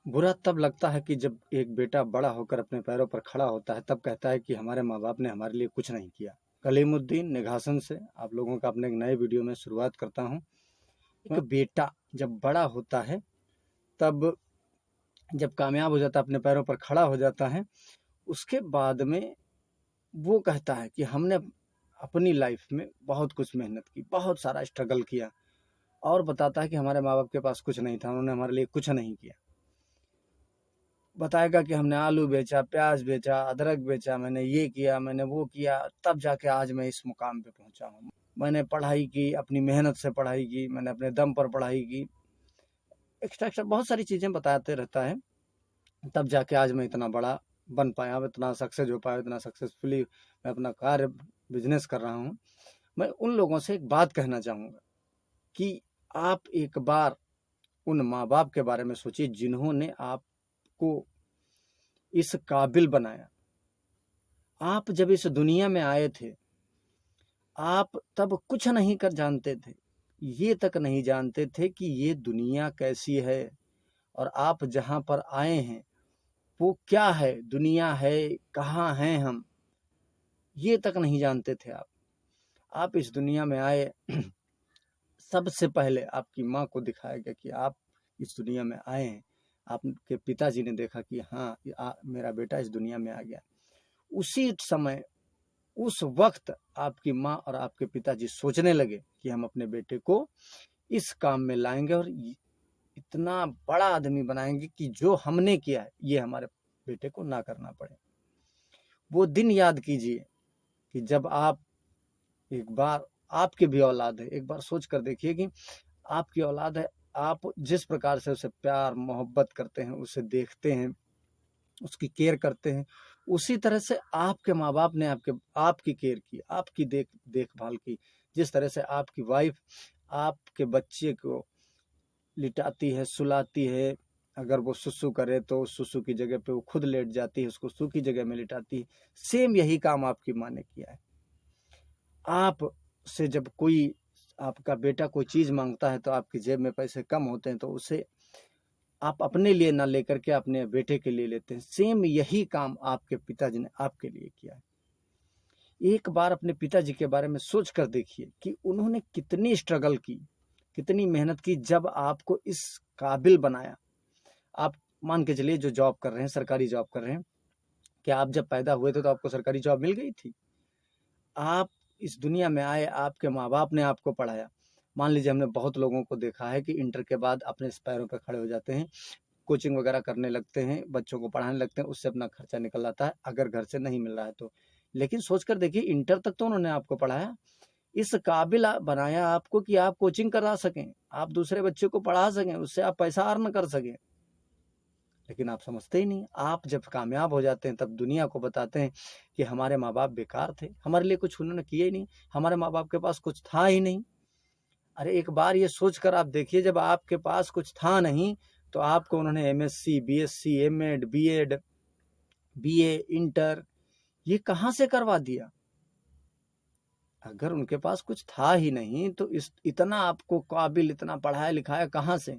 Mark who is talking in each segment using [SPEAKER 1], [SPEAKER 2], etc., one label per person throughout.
[SPEAKER 1] बुरा तब लगता है कि जब एक बेटा बड़ा होकर अपने पैरों पर खड़ा होता है, तब कहता है कि हमारे माँ बाप ने हमारे लिए कुछ नहीं किया। कलीमुद्दीन निघासन से आप लोगों का अपने एक नए वीडियो में शुरुआत करता हूँ। एक बेटा जब बड़ा होता है, तब जब कामयाब हो जाता है, अपने पैरों पर खड़ा हो जाता है, उसके बाद में वो कहता है कि हमने अपनी लाइफ में बहुत कुछ मेहनत की, बहुत सारा स्ट्रगल किया, और बताता है कि हमारे माँ बाप के पास कुछ नहीं था, उन्होंने हमारे लिए कुछ नहीं किया। बताएगा कि हमने आलू बेचा, प्याज बेचा, अदरक बेचा, मैंने ये किया, मैंने वो किया, तब जाके आज मैं इस मुकाम पे पहुंचा हूँ। मैंने पढ़ाई की, अपनी मेहनत से पढ़ाई की, मैंने अपने दम पर पढ़ाई की, एक्स्ट्रा एक्स्ट्रा बहुत सारी चीज़ें बताते रहता है। तब जाके आज मैं इतना बड़ा बन पाया, इतना सक्सेस हो पाया, इतना सक्सेसफुली मैं अपना कार्य बिजनेस कर रहा हूँ। मैं उन लोगों से एक बात कहना चाहूँगा कि आप एक बार उन माँ बाप के बारे में सोचिए जिन्होंने आपको इस काबिल बनाया। आप जब इस दुनिया में आए थे, आप तब कुछ नहीं कर जानते थे, ये तक नहीं जानते थे कि ये दुनिया कैसी है, और आप जहाँ पर आए हैं वो क्या है, दुनिया है, कहाँ हैं हम, ये तक नहीं जानते थे आप इस दुनिया में आए। सबसे पहले आपकी माँ को दिखाया गया कि आप इस दुनिया में आए हैं। आपके पिताजी ने देखा कि हाँ, मेरा बेटा इस दुनिया में आ गया। उसी समय, उस वक्त आपकी माँ और आपके पिताजी सोचने लगे कि हम अपने बेटे को इस काम में लाएंगे और इतना बड़ा आदमी बनाएंगे कि जो हमने किया है ये हमारे बेटे को ना करना पड़े। वो दिन याद कीजिए कि जब आप एक बार, आपके भी औलाद है, एक बार सोच कर देखिए कि आपकी औलाद है, आप जिस प्रकार से उसे प्यार मोहब्बत करते हैं, उसे देखते हैं, उसकी केयर करते हैं, उसी तरह से आपके माँ बाप ने आपकी केयर की, आपकी देखभाल की। जिस तरह से आपकी वाइफ आपके बच्चे को लिटाती है, सुलाती है, अगर वो सुसु करे तो सुसु की जगह पे वो खुद लेट जाती है, उसको सू की जगह में लिटाती है। सेम यही काम आपकी माँ ने किया है। आप से जब कोई, आपका बेटा कोई चीज़ मांगता है तो आपकी जेब में पैसे कम होते हैं, तो उसे आप अपने लिए ना लेकर के अपने बेटे के लिए लेते हैं। सेम यही काम आपके पिताजी ने आपके लिए किया है। एक बार अपने पिताजी के बारे में सोच कर देखिए कि उन्होंने कितनी स्ट्रगल की, कितनी मेहनत की, जब आपको इस काबिल बनाया। आप मान के चलिए जो जॉब कर रहे हैं, सरकारी जॉब कर रहे हैं, क्या आप जब पैदा हुए थे तो आपको सरकारी जॉब मिल गई थी? आप इस दुनिया में आए, आपके माँ बाप ने आपको पढ़ाया। मान लीजिए हमने बहुत लोगों को देखा है कि इंटर के बाद अपने पैरों पर खड़े हो जाते हैं, कोचिंग वगैरह करने लगते हैं, बच्चों को पढ़ाने लगते हैं, उससे अपना खर्चा निकल आता है, अगर घर से नहीं मिल रहा है तो। लेकिन सोच कर देखिए, इंटर तक तो उन्होंने आपको पढ़ाया, इस काबिल बनाया आपको कि आप कोचिंग करा सकें, आप दूसरे बच्चे को पढ़ा सकें, उससे आप पैसा अर्न कर सकें। लेकिन आप समझते ही नहीं। आप जब कामयाब हो जाते हैं तब दुनिया को बताते हैं कि हमारे माँ बाप बेकार थे, हमारे लिए कुछ उन्होंने किया ही नहीं, हमारे माँ बाप के पास कुछ था ही नहीं। अरे एक बार ये सोच कर आप देखिए, जब आपके पास कुछ था नहीं तो आपको उन्होंने MSc, BSc, MEd, BEd, BA, inter, ये कहाँ से करवा दिया? अगर उनके पास कुछ था ही नहीं तो इतना आपको काबिल, इतना पढ़ाया लिखाया कहाँ से?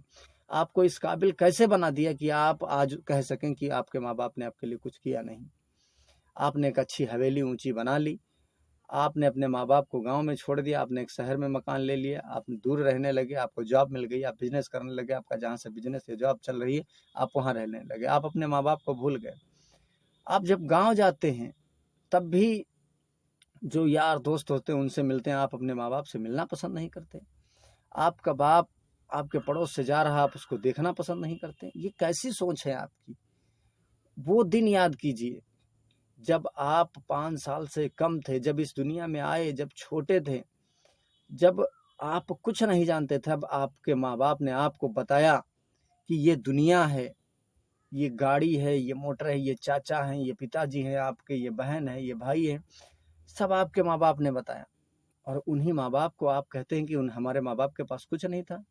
[SPEAKER 1] आपको इस काबिल कैसे बना दिया कि आप आज कह सकें कि आपके माँ बाप ने आपके लिए कुछ किया नहीं? आपने एक अच्छी हवेली ऊंची बना ली, आपने अपने माँ बाप को गांव में छोड़ दिया, आपने एक शहर में मकान ले लिया, आप दूर रहने लगे, आपको जॉब मिल गई, आप बिजनेस करने लगे, आपका जहाँ से बिजनेस या जॉब चल रही है आप वहाँ रहने लगे, आप अपने माँ बाप को भूल गए। आप जब गाँव जाते हैं तब भी जो यार दोस्त होते हैं उनसे मिलते हैं, आप अपने माँ बाप से मिलना पसंद नहीं करते। आपका बाप आपके पड़ोस से जा रहा, आप उसको देखना पसंद नहीं करते। ये कैसी सोच है आपकी? वो दिन याद कीजिए जब आप 5 साल से कम थे, जब इस दुनिया में आए, जब छोटे थे, जब आप कुछ नहीं जानते थे, अब आपके माँ बाप ने आपको बताया कि ये दुनिया है, ये गाड़ी है, ये मोटर है, ये चाचा हैं, ये पिताजी हैं आपके, ये बहन है, ये भाई है, सब आपके माँ बाप ने बताया। और उन्हीं माँ बाप को आप कहते हैं कि हमारे माँ बाप के पास कुछ नहीं था।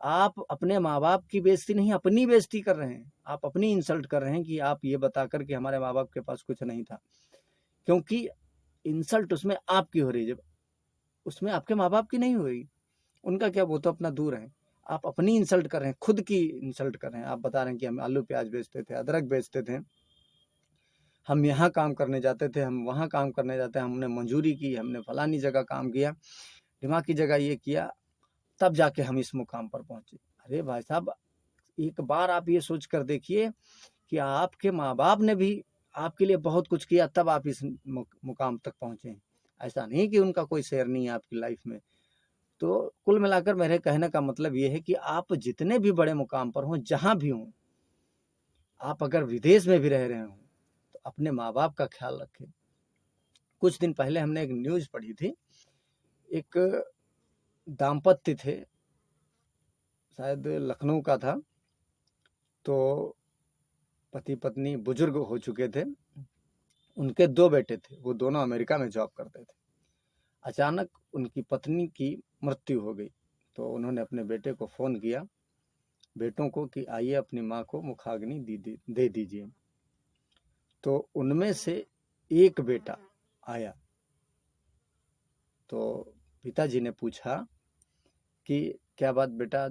[SPEAKER 1] आप अपने माँ बाप की बेइज्जती नहीं, अपनी बेइज्जती कर रहे हैं, आप अपनी इंसल्ट कर रहे हैं कि आप ये बताकर कि हमारे माँ बाप के पास कुछ नहीं था। क्योंकि इंसल्ट उसमें आपकी हो रही है, जब उसमें आपके माँ बाप की नहीं हो रही। उनका क्या, वो तो अपना दूर है। आप अपनी इंसल्ट कर रहे हैं, खुद की इंसल्ट कर रहे हैं। आप बता रहे हैं कि हम आलू प्याज बेचते थे, अदरक बेचते थे, हम यहाँ काम करने जाते थे, हम वहाँ काम करने जाते हैं, हमने मंजूरी की, हमने फलानी जगह काम किया, दिमाग की जगह ये किया, तब जाके हम इस मुकाम पर पहुंचे। अरे भाई साहब, एक बार आप ये सोच कर देखिए कि आपके माँ बाप ने भी आपके लिए बहुत कुछ किया, तब आप इस मुकाम तक पहुंचे। ऐसा नहीं कि उनका कोई शेयर नहीं है आपकी लाइफ में। तो कुल मिलाकर मेरे कहने का मतलब ये है कि आप जितने भी बड़े मुकाम पर हों, जहां भी हों, आप अगर विदेश में भी रह रहे हों, तो अपने माँ बाप का ख्याल रखें। कुछ दिन पहले हमने एक न्यूज पढ़ी थी, एक दाम्पत्य थे, शायद लखनऊ का था, तो पति पत्नी बुजुर्ग हो चुके थे, उनके 2 बेटे थे, वो दोनों अमेरिका में जॉब करते थे। अचानक उनकी पत्नी की मृत्यु हो गई, तो उन्होंने अपने बेटे को फ़ोन किया, बेटों को, कि आइए अपनी माँ को मुखाग्नि दे दीजिए। तो उनमें से एक बेटा आया, तो पिताजी ने पूछा कि क्या बात बेटा,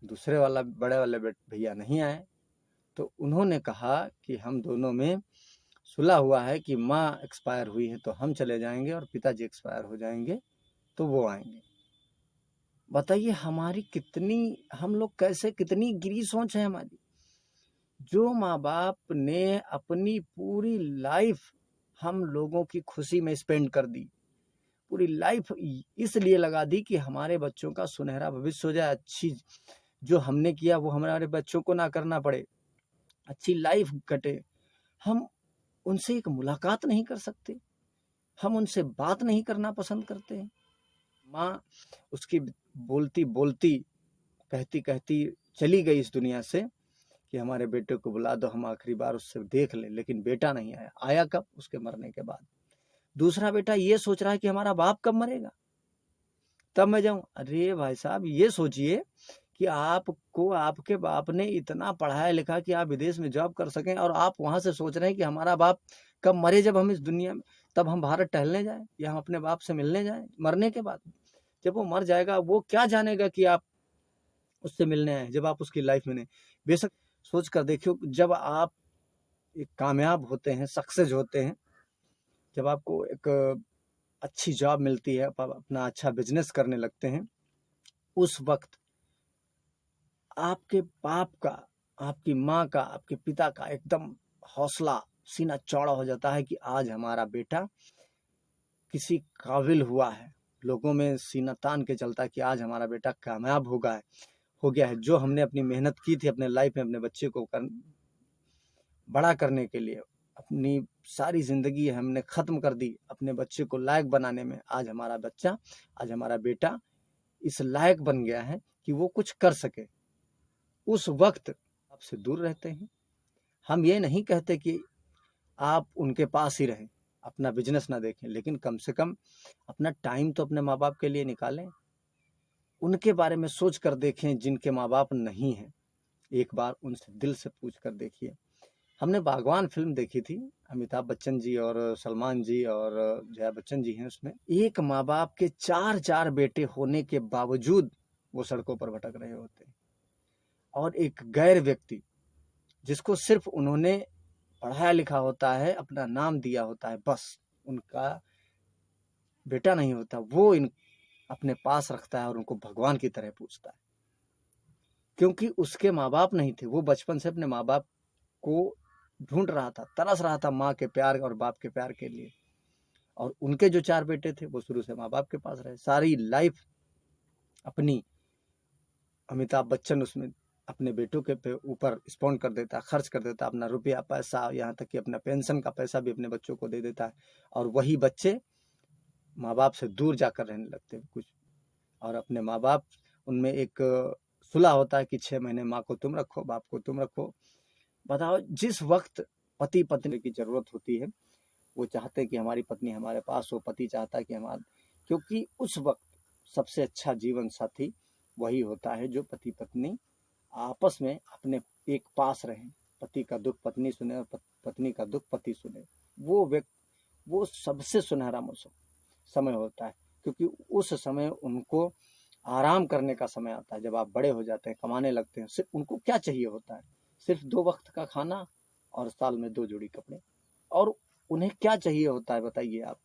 [SPEAKER 1] दूसरे वाला बड़े वाले भैया नहीं आए? तो उन्होंने कहा कि हम दोनों में सुलह हुआ है कि माँ एक्सपायर हुई है तो हम चले जाएंगे और पिताजी एक्सपायर हो जाएंगे तो वो आएंगे। बताइए हमारी कितनी, हम लोग कैसे, कितनी गिरी सोच है हमारी। जो माँ बाप ने अपनी पूरी लाइफ हम लोगों की खुशी में स्पेंड कर दी, पूरी लाइफ इसलिए लगा दी कि हमारे बच्चों का सुनहरा भविष्य हो जाए, अच्छी जो हमने किया वो हमारे बच्चों को ना करना पड़े, अच्छी लाइफ कटे, हम उनसे एक मुलाकात नहीं कर सकते, हम उनसे बात नहीं करना पसंद करते हैं। माँ उसकी बोलती बोलती, कहती कहती चली गई इस दुनिया से कि हमारे बेटे को बुला दो, हम आखिरी बार उससे देख लें, लेकिन बेटा नहीं आया। आया कब? उसके मरने के बाद। दूसरा बेटा ये सोच रहा है कि हमारा बाप कब मरेगा तब मैं जाऊं। अरे भाई साहब, ये सोचिए कि आपको आपके बाप ने इतना पढ़ाया लिखा कि आप विदेश में जॉब कर सकें, और आप वहां से सोच रहे हैं कि हमारा बाप कब मरे, जब हम इस दुनिया में, तब हम भारत टहलने जाएं या हम अपने बाप से मिलने जाएं मरने के बाद। जब वो मर जाएगा, वो क्या जानेगा कि आप उससे मिलने आए, जब आप उसकी लाइफ में नहीं। बेशक सोच कर देखियो, जब आप एक कामयाब होते हैं, सक्सेस होते हैं, जब आपको एक अच्छी जॉब मिलती है, आप अपना अच्छा बिजनेस करने लगते हैं, उस वक्त आपके बाप का, आपकी माँ का, आपके पिता का एकदम हौसला, सीना चौड़ा हो जाता है कि आज हमारा बेटा किसी काबिल हुआ है, लोगों में सीना तान के चलता है कि आज हमारा बेटा कामयाब हो गया है। जो हमने अपनी मेहनत की थी अपने लाइफ में अपने बच्चे को बड़ा करने के लिए, अपनी सारी जिंदगी हमने खत्म कर दी अपने बच्चे को लायक बनाने में, आज हमारा बच्चा, आज हमारा बेटा इस लायक बन गया है कि वो कुछ कर सके। उस वक्त आपसे दूर रहते हैं। हम ये नहीं कहते कि आप उनके पास ही रहें, अपना बिजनेस ना देखें, लेकिन कम से कम अपना टाइम तो अपने माँ बाप के लिए निकालें, उनके बारे में सोच कर देखें। जिनके माँ बाप नहीं हैं, एक बार उनसे दिल से पूछ कर देखिए। हमने बागवान फिल्म देखी थी, अमिताभ बच्चन जी और सलमान जी और जया बच्चन जी हैं उसमें। एक माँ बाप के 4 बेटे होने के बावजूद वो सड़कों पर भटक रहे होते हैं, और एक गैर व्यक्ति जिसको सिर्फ उन्होंने पढ़ाया लिखा होता है, अपना नाम दिया होता है, बस उनका बेटा नहीं होता, वो अपने पास रखता है और उनको भगवान की तरह पूछता है, क्योंकि उसके माँ बाप नहीं थे। वो बचपन से अपने माँ बाप को ढूंढ रहा था, तरस रहा था माँ के प्यार और बाप के प्यार के लिए। और उनके जो 4 बेटे थे वो शुरू से माँ बाप के पास रहे, सारी लाइफ अपनी अमिताभ बच्चन उसमें अपने बेटों के ऊपर स्पॉन्ड कर देता है, खर्च कर देता है अपना रुपया पैसा, यहाँ तक कि अपना पेंशन का पैसा भी अपने बच्चों को दे देता है। और वही बच्चे माँ बाप से दूर जाकर रहने लगते हैं कुछ, और अपने माँ बाप, उनमें एक सुलह होता है कि 6 महीने माँ को तुम रखो, बाप को तुम रखो। बताओ, जिस वक्त पति पत्नी की जरूरत होती है, वो चाहते हैं कि हमारी पत्नी हमारे पास हो, पति चाहता है कि हमारा, क्योंकि उस वक्त सबसे अच्छा जीवन साथी वही होता है जो पति पत्नी आपस में अपने एक पास रहें, पति का दुख पत्नी सुने और पत्नी का दुख पति सुने। वो सबसे सुनहरा मौसम समय होता है, क्योंकि उस समय उनको आराम करने का समय आता है, जब आप बड़े हो जाते हैं, कमाने लगते हैं, सिर्फ उनको क्या चाहिए होता है? सिर्फ 2 वक्त का खाना और साल में 2 जोड़ी कपड़े। और उन्हें क्या चाहिए होता है बताइए आप?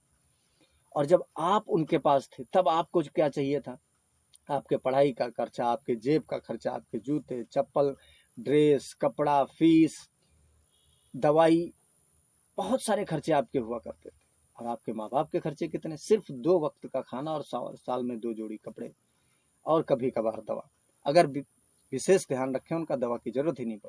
[SPEAKER 1] और जब आप उनके पास थे तब आपको क्या चाहिए था? आपके पढ़ाई का खर्चा, आपके जेब का खर्चा, आपके जूते, चप्पल, ड्रेस, कपड़ा, फीस, दवाई, बहुत सारे खर्चे आपके हुआ करते थे। और आपके माँ बाप के खर्चे कितने? सिर्फ 2 वक्त का खाना और साल में 2 जोड़ी कपड़े और कभी कभार दवा। अगर विशेष ध्यान रखें, उनका दवा की जरूरत ही नहीं पड़ती।